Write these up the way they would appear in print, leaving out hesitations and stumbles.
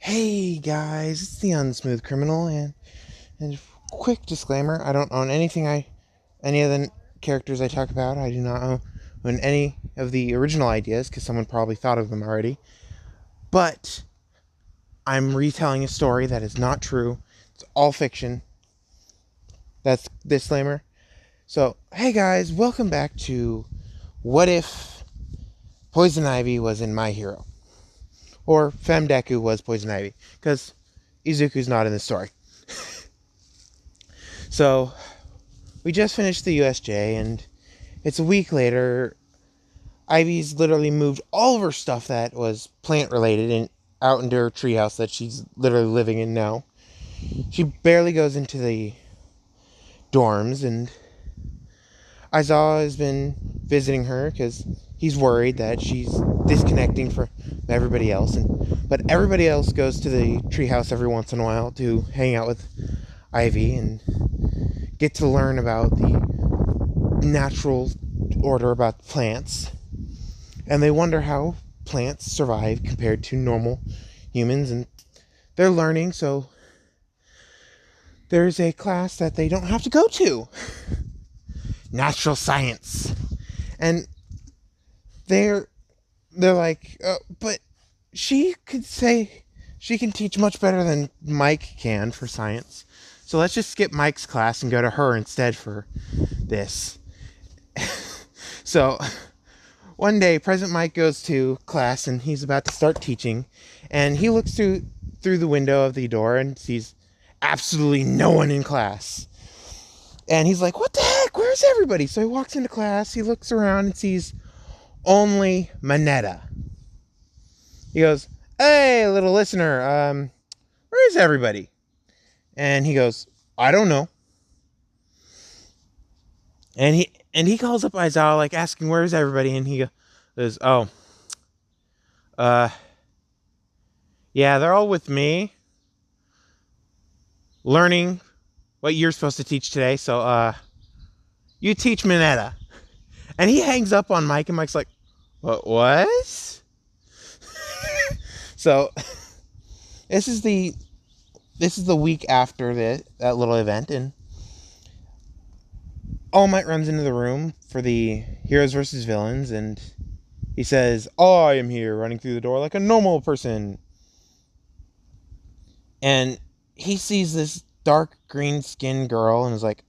Hey guys, it's the Unsmooth Criminal, and quick disclaimer: I don't own any of the characters I talk about. I do not own any of the original ideas because someone probably thought of them already. But I'm retelling a story that is not true. It's all fiction. That's disclaimer. So, hey guys, welcome back to What If Poison Ivy was in My Hero, or Deku was Poison Ivy, because Izuku's not in the story. So, we just finished the USJ, and it's a week later. Ivy's literally moved all of her stuff that was plant related and out into her treehouse that she's literally living in now. She barely goes into the dorms, and Aizawa has been visiting her because he's worried that she's disconnecting from everybody else. But everybody else goes to the treehouse every once in a while to hang out with Ivy and get to learn about the natural order about plants. And they wonder how plants survive compared to normal humans, and they're learning, so there's a class that they don't have to go to. Natural science. And they're like, but she could say she can teach much better than Mike can for science. So let's just skip Mike's class and go to her instead for this. So one day, President Mike goes to class and he's about to start teaching, and he looks through the window of the door and sees absolutely no one in class. And he's like, "What the heck? Where's everybody?" So he walks into class, he looks around and sees only Mineta. He goes, "Hey, little listener, where is everybody?" And he goes, "I don't know." And he calls up Aizawa, like asking where is everybody, and he goes, "Oh, uh, yeah, they're all with me, learning what you're supposed to teach today. So, you teach Mineta." And he hangs up on Mike, and Mike's like, "What?" So, this is the week after that little event, and All Might runs into the room for the Heroes versus Villains, and he says, "I am here, running through the door like a normal person." And he sees this dark green skinned girl and is like,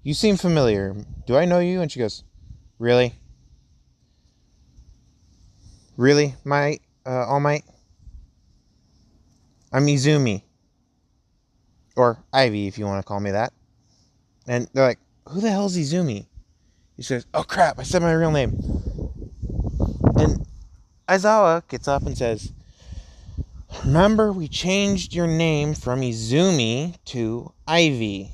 "You seem familiar. Do I know you?" And she goes, "Really? Really, All Might? I'm Izumi. Or Ivy, if you want to call me that." And they're like, "Who the hell's Izumi?" He says, "Oh crap, I said my real name." And Aizawa gets up and says, "Remember, we changed your name from Izumi to Ivy.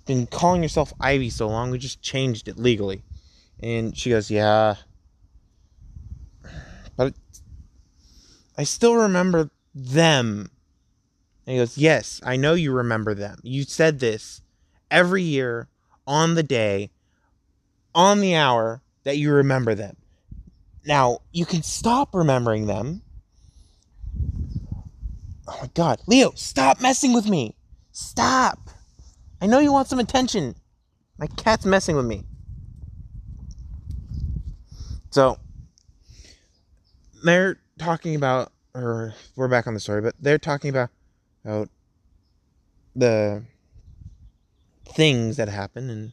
Been calling yourself Ivy so long, we just changed it legally." And she goes, "Yeah, but I still remember them." And he goes, "Yes, I know you remember them. You said this every year, on the day, on the hour, that you remember them. Now, you can stop remembering them." Oh my god. Leo, stop messing with me. Stop. I know you want some attention. My cat's messing with me. So, they're talking about, or we're back on the story, but they're talking about the things that happen, and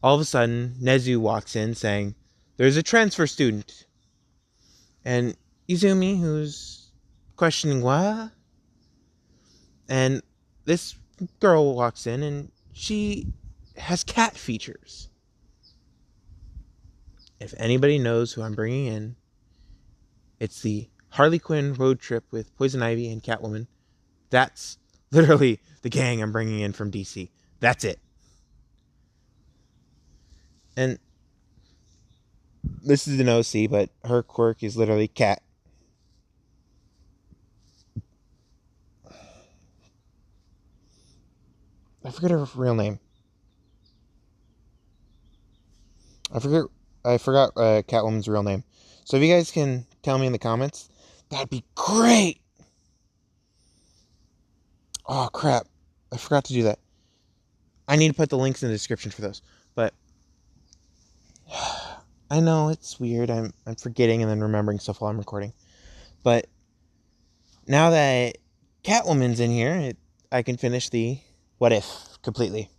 all of a sudden, Nezu walks in saying, "There's a transfer student." And Izumi, who's questioning what? And this girl walks in, and she has cat features. If anybody knows who I'm bringing in, it's the Harley Quinn road trip with Poison Ivy and Catwoman. That's literally the gang I'm bringing in from DC. That's it. And this is an OC, but her quirk is literally cat. I forget her real name. I forgot Catwoman's real name. So if you guys can tell me in the comments, that'd be great. Oh, crap. I forgot to do that. I need to put the links in the description for those. But I know it's weird. I'm forgetting and then remembering stuff while I'm recording. But now that Catwoman's in here, I can finish the what if completely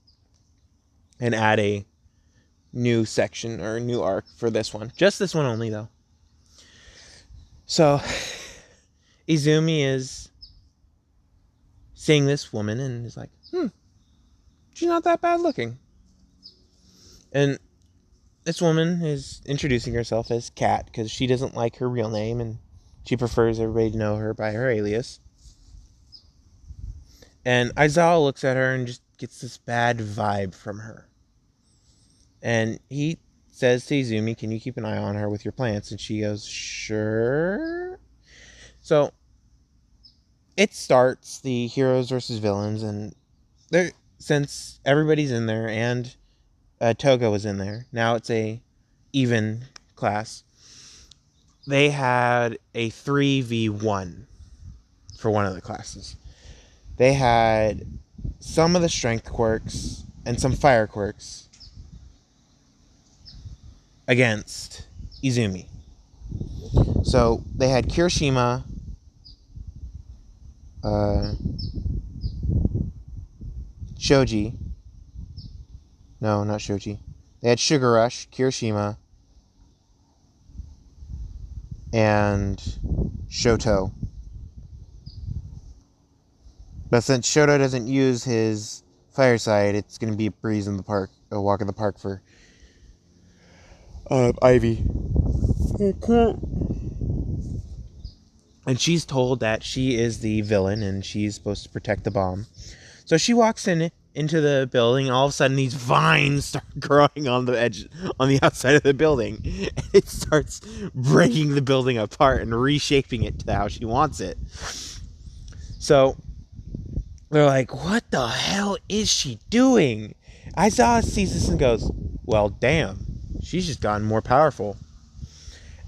and add a new section or a new arc for this one. Just this one only, though. So Izumi is seeing this woman and is like, she's not that bad looking. And this woman is introducing herself as Cat because she doesn't like her real name and she prefers everybody to know her by her alias. And Aizawa looks at her and just gets this bad vibe from her. And he says to Izumi, can you keep an eye on her with your plants? And she goes, sure. So it starts the heroes versus villains, and since everybody's in there and Toga was in there, now it's a even class. They had a 3v1 for one of the classes. They had some of the strength quirks and some fire quirks against Izumi. So they had Kirishima, Shoji. No, not Shoji. They had Sugar Rush, Kirishima, and Shoto. But since Shoto doesn't use his fireside, it's going to be a breeze in the park, a walk in the park for Ivy. And she's told that she is the villain and she's supposed to protect the bomb. So she walks into the building, and all of a sudden these vines start growing on the edge, on the outside of the building. And it starts breaking the building apart and reshaping it to how she wants it. So they're like, what the hell is she doing? Aizawa sees this and goes, well, damn, she's just gotten more powerful.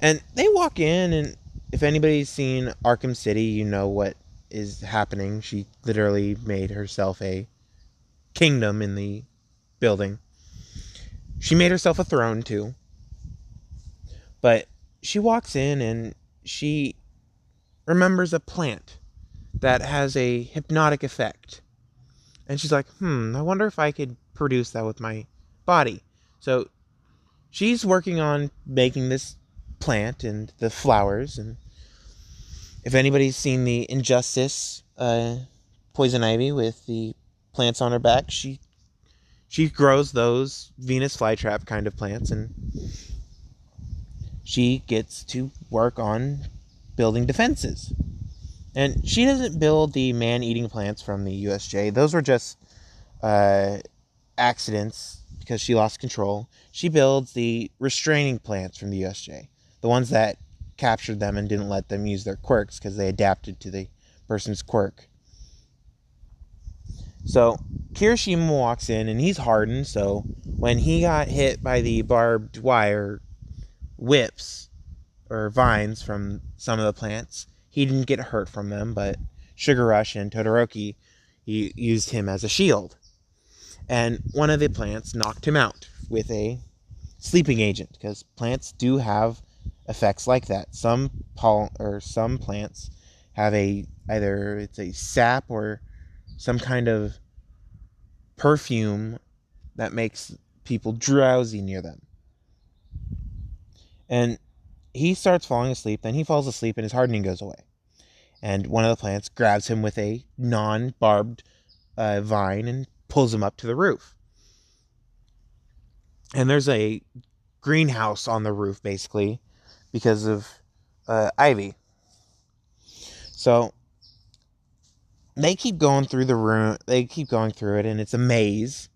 And they walk in, and if anybody's seen Arkham City, you know what is happening. She literally made herself a kingdom in the building. She made herself a throne, too. But she walks in, and she remembers a plant that has a hypnotic effect. And she's like, I wonder if I could produce that with my body. So she's working on making this plant and the flowers. And if anybody's seen the Injustice Poison Ivy with the plants on her back, she grows those Venus flytrap kind of plants, and she gets to work on building defenses. And she doesn't build the man-eating plants from the USJ. Those were just accidents because she lost control. She builds the restraining plants from the USJ. The ones that captured them and didn't let them use their quirks because they adapted to the person's quirk. So Kirishima walks in and he's hardened. So when he got hit by the barbed wire whips or vines from some of the plants, he didn't get hurt from them, but Sugar Rush and Todoroki used him as a shield. And one of the plants knocked him out with a sleeping agent, because plants do have effects like that. Some plants have either it's a sap or some kind of perfume that makes people drowsy near them. And he starts falling asleep, then he falls asleep and his hardening goes away. And one of the plants grabs him with a non-barbed vine and pulls him up to the roof. And there's a greenhouse on the roof, basically, because of Ivy. So they keep going through the room. They keep going through it, and it's a maze,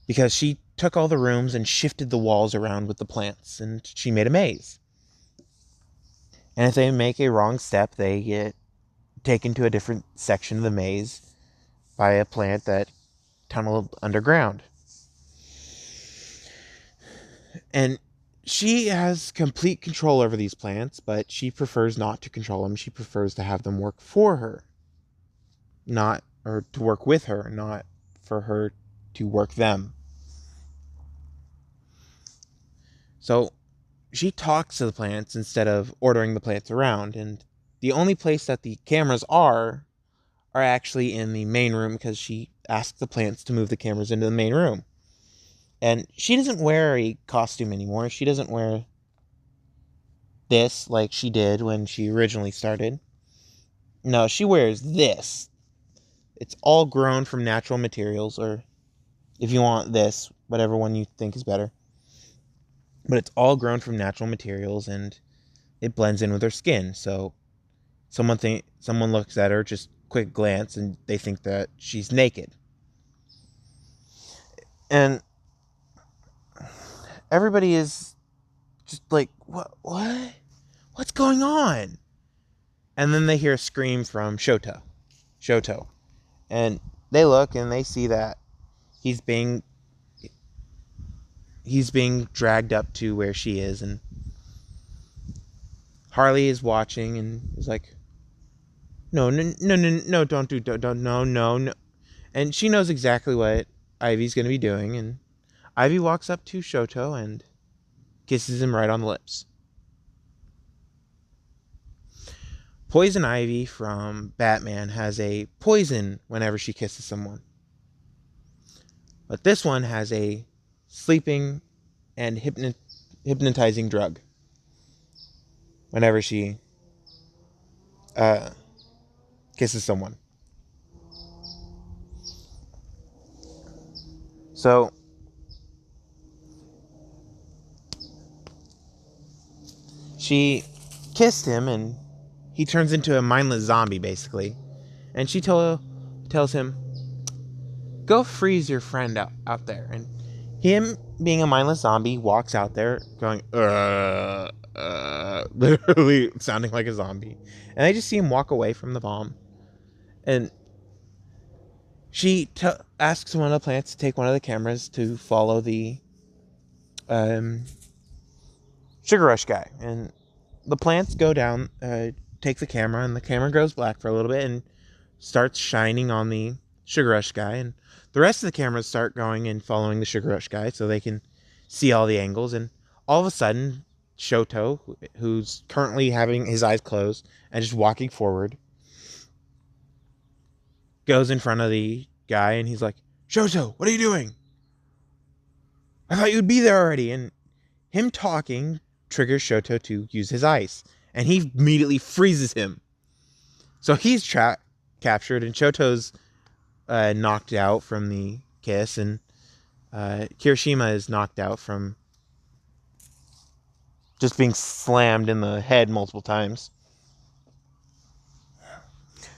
because she took all the rooms and shifted the walls around with the plants, and she made a maze. And if they make a wrong step, they get taken to a different section of the maze by a plant that tunneled underground. And she has complete control over these plants, but she prefers not to control them. She prefers to have them work for her, not, or to work with her, not for her to work them. So she talks to the plants instead of ordering the plants around, and the only place that the cameras are actually in the main room, because she asked the plants to move the cameras into the main room. And she doesn't wear a costume anymore. She doesn't wear this like she did when she originally started. No, she wears this. It's all grown from natural materials, or if you want this, whatever one you think is better. But it's all grown from natural materials, and it blends in with her skin. So someone looks at her, just quick glance, and they think that she's naked. And everybody is just like, what's going on? And then they hear a scream from Shoto. And they look and they see that he's being dragged up to where she is, and Harley is watching and is like, no, don't, no. And she knows exactly what Ivy's going to be doing, and Ivy walks up to Shoto and kisses him right on the lips. Poison Ivy from Batman has a poison whenever she kisses someone. But this one has a sleeping and hypnotizing drug whenever she kisses someone. So she kissed him, and he turns into a mindless zombie, basically. And she tells him, go freeze your friend out there. And him, being a mindless zombie, walks out there going, literally sounding like a zombie. And I just see him walk away from the bomb. And she asks one of the plants to take one of the cameras to follow the Sugar Rush guy. And the plants go down, take the camera, and the camera goes black for a little bit and starts shining on the Sugar Rush guy. And the rest of the cameras start going and following the Sugar Rush guy so they can see all the angles. And all of a sudden, Shoto, who's currently having his eyes closed and just walking forward, goes in front of the guy and he's like, Shoto, what are you doing? I thought you'd be there already. And him talking triggers Shoto to use his ice, and he immediately freezes him. So he's captured, and Shoto's knocked out from the kiss, and Kirishima is knocked out from just being slammed in the head multiple times.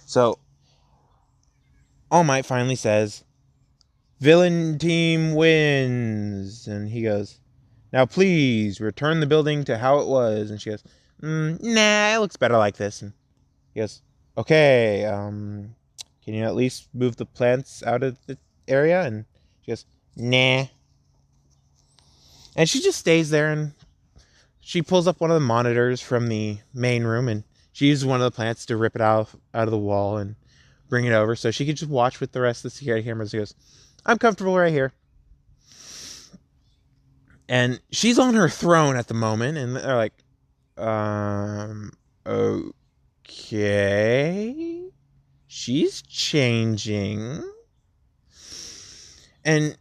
So All Might finally says, villain team wins. And he goes, now please return the building to how it was. And she goes, nah, it looks better like this. And he goes, okay, can you at least move the plants out of the area? And she goes, nah. And she just stays there, and she pulls up one of the monitors from the main room, and she uses one of the plants to rip it out of the wall and bring it over so she could just watch with the rest of the security cameras. She goes, I'm comfortable right here. And she's on her throne at the moment, and they're like, okay. She's changing. And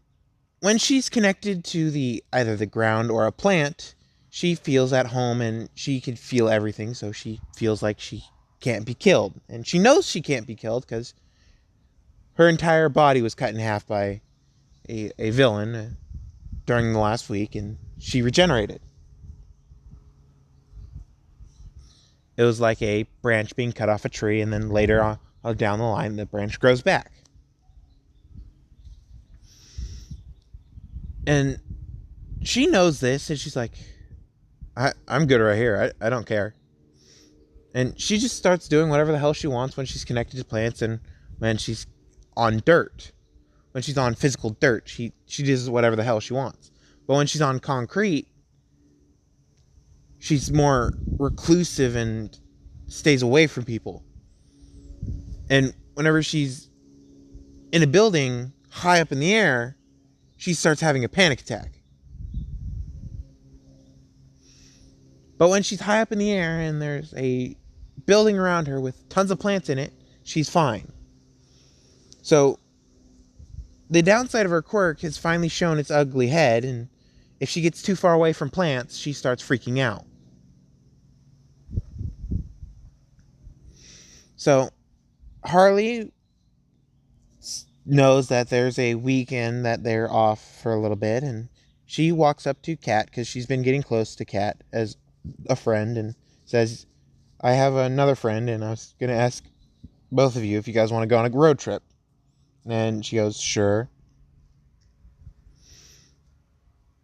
when she's connected to either the ground or a plant, she feels at home, and she can feel everything, so she feels like she can't be killed. And she knows she can't be killed because her entire body was cut in half by a villain during the last week, and she regenerated. It was like a branch being cut off a tree, and then later on down the line, the branch grows back. And she knows this, and she's like, I'm good right here. I don't care. And she just starts doing whatever the hell she wants when she's connected to plants, and when she's on dirt. When she's on physical dirt, she does whatever the hell she wants. But when she's on concrete, she's more reclusive and stays away from people. And whenever she's in a building high up in the air, she starts having a panic attack. But when she's high up in the air and there's a building around her with tons of plants in it, she's fine. So the downside of her quirk has finally shown its ugly head, and if she gets too far away from plants, she starts freaking out. So Harley knows that there's a weekend that they're off for a little bit, and she walks up to Kat because she's been getting close to Kat as a friend, and says, I have another friend, and I was going to ask both of you if you guys want to go on a road trip. And she goes, sure.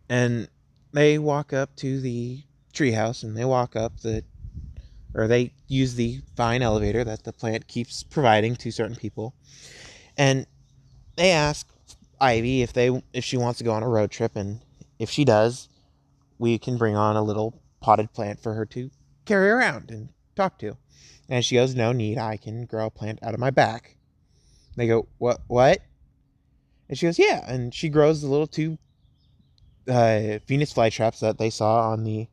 And they walk up to the treehouse, and they walk up they use the vine elevator that the plant keeps providing to certain people. And they ask Ivy if she wants to go on a road trip, and if she does, we can bring on a little potted plant for her to carry around and talk to. And she goes, no need, I can grow a plant out of my back. They go, what? And she goes, yeah. And she grows the little two Venus flytraps that they saw on the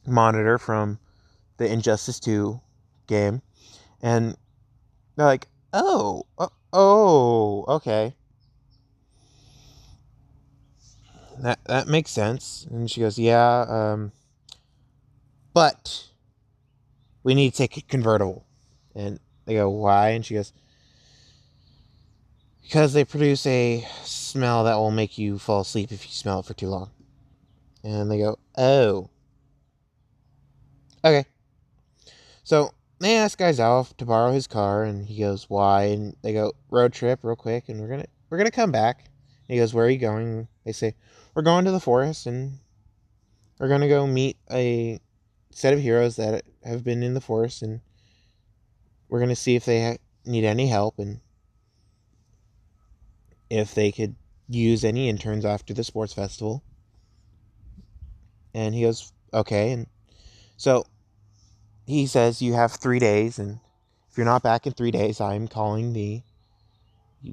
monitor from the Injustice 2 game. And they're like, oh, okay. That makes sense. And she goes, yeah, but we need to take a convertible. And they go, why? And she goes, because they produce a smell that will make you fall asleep if you smell it for too long. And they go, oh. Okay. So they ask Aizawa to borrow his car, and he goes, why? And they go, road trip real quick, and we're gonna come back. And he goes, where are you going? They say, we're going to the forest, and we're gonna go meet a set of heroes that have been in the forest, and we're gonna see if they need any help, and if they could use any interns after the sports festival. And he goes, okay. And so he says, you have 3 days, and if you're not back in 3 days, I'm calling the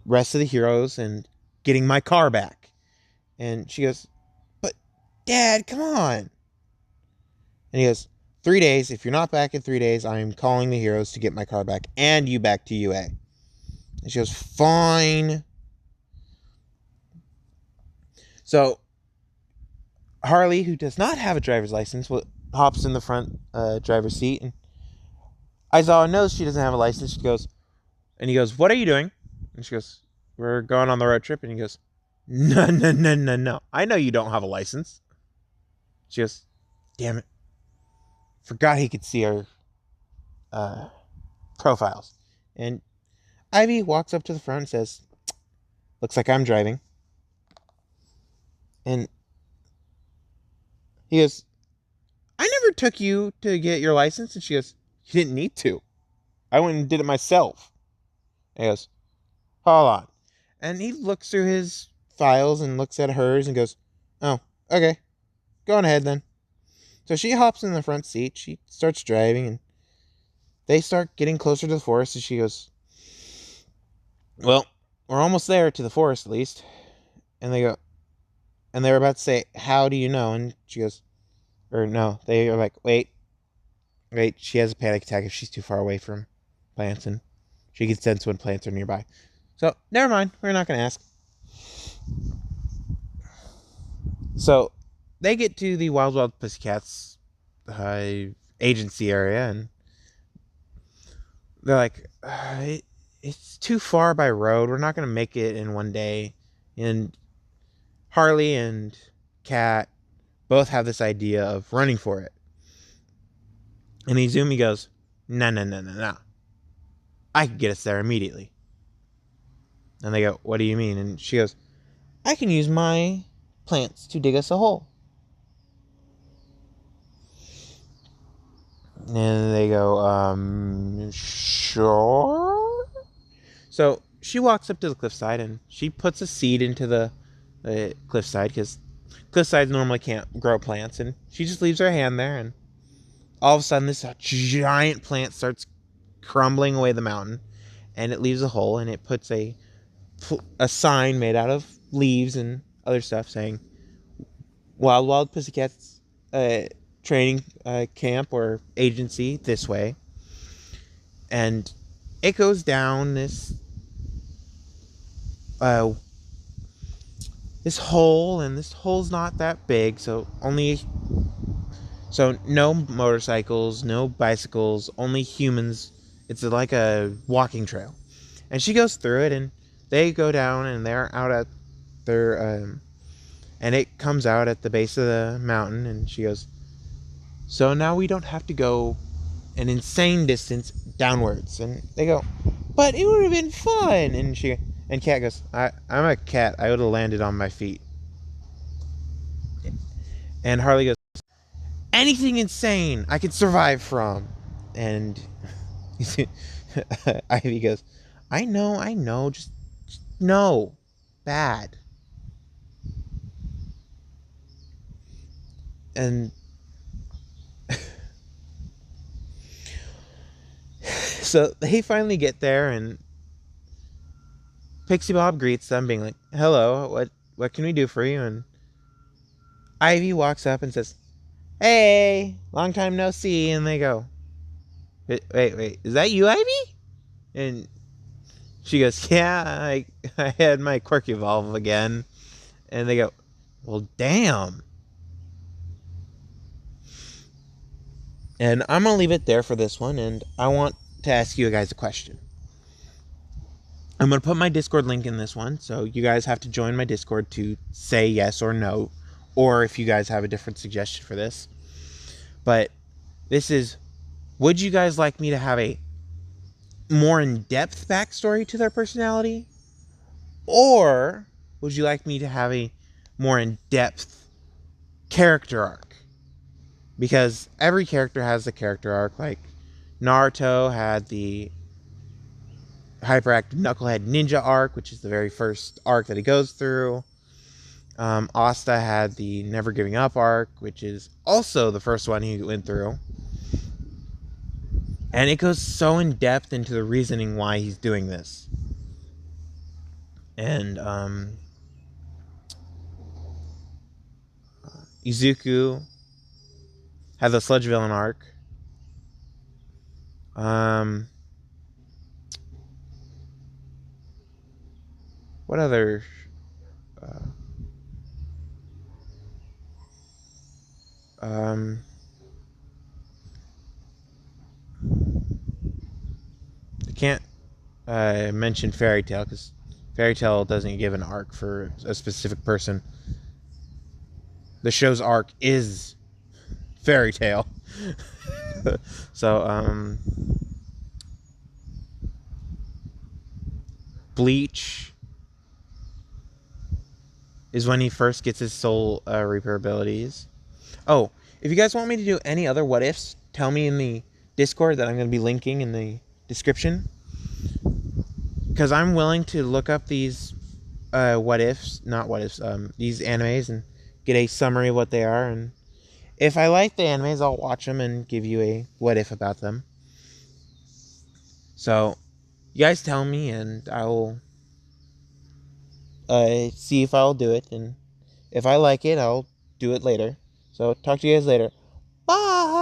rest of the heroes and getting my car back. And she goes, but Dad, come on. And he goes, 3 days. If you're not back in 3 days, I'm calling the heroes to get my car back and you back to UA. And she goes, fine. So Harley, who does not have a driver's license, hops in the front driver's seat, and Aizawa knows she doesn't have a license. He goes, what are you doing? And she goes, we're going on the road trip. And he goes, no. I know you don't have a license. She goes, damn it. Forgot he could see our profiles. And Ivy walks up to the front and says, looks like I'm driving. And he goes, I never took you to get your license. And she goes, you didn't need to. I went and did it myself. And he goes, hold on. And he looks through his files and looks at hers and goes, oh, okay. Go on ahead then. So she hops in the front seat. She starts driving, and they start getting closer to the forest. And she goes, well, we're almost there, to the forest at least. And they were about to say, how do you know? And she goes, or no, they are like, wait, she has a panic attack if she's too far away from plants, and she can sense when plants are nearby. So, never mind, we're not going to ask. So, they get to the Wild Wild Pussycats agency area, and they're like, it's too far by road. We're not going to make it in one day. And Harley and Kat both have this idea of running for it. And Izumi goes, no. I could get us there immediately. And they go, what do you mean? And she goes, I can use my plants to dig us a hole. And they go, sure? So she walks up to the cliffside, and she puts a seed into the cliffside, because Cliffsides normally can't grow plants, and she just leaves her hand there, and all of a sudden this giant plant starts crumbling away the mountain, and it leaves a hole, and it puts a sign made out of leaves and other stuff saying Wild Wild Pussycats training camp or agency this way. And it goes down uh, this hole, and this hole's not that big, so no motorcycles, no bicycles, only humans. It's like a walking trail. And she goes through it, and they go down, and they're out at their and it comes out at the base of the mountain, and she goes, so now we don't have to go an insane distance downwards. And they go, but it would have been fun. And Cat goes, I'm a cat, I would have landed on my feet. And Harley goes, anything insane I could survive from. And Ivy goes, I know, just no, bad. And so they finally get there, and Pixie Bob greets them, being like, hello, what can we do for you? And Ivy walks up and says, hey, long time no see. And they go, wait, is that you, Ivy? And she goes, yeah, I had my Quirk evolve again. And they go, well, damn. And I'm going to leave it there for this one, and I want to ask you guys a question. I'm going to put my Discord link in this one, so you guys have to join my Discord to say yes or no, or if you guys have a different suggestion for this. But this is, would you guys like me to have a more in-depth backstory to their personality? Or would you like me to have a more in-depth character arc? Because every character has a character arc. Like Naruto had the hyperactive knucklehead ninja arc, which is the very first arc that he goes through. Asta had the never giving up arc, which is also the first one he went through. And it goes so in depth into the reasoning why he's doing this. And Izuku had the sludge villain arc. What other? I can't mention Fairy Tail because Fairy Tail doesn't give an arc for a specific person. The show's arc is Fairy Tail. So, Bleach is when he first gets his Soul Reaper abilities. Oh, if you guys want me to do any other what ifs, tell me in the Discord that I'm going to be linking in the description. Because I'm willing to look up these these animes and get a summary of what they are. And if I like the animes, I'll watch them and give you a what if about them. So, you guys tell me, and I will see if I'll do it. And if I like it, I'll do it later. So, talk to you guys later. Bye!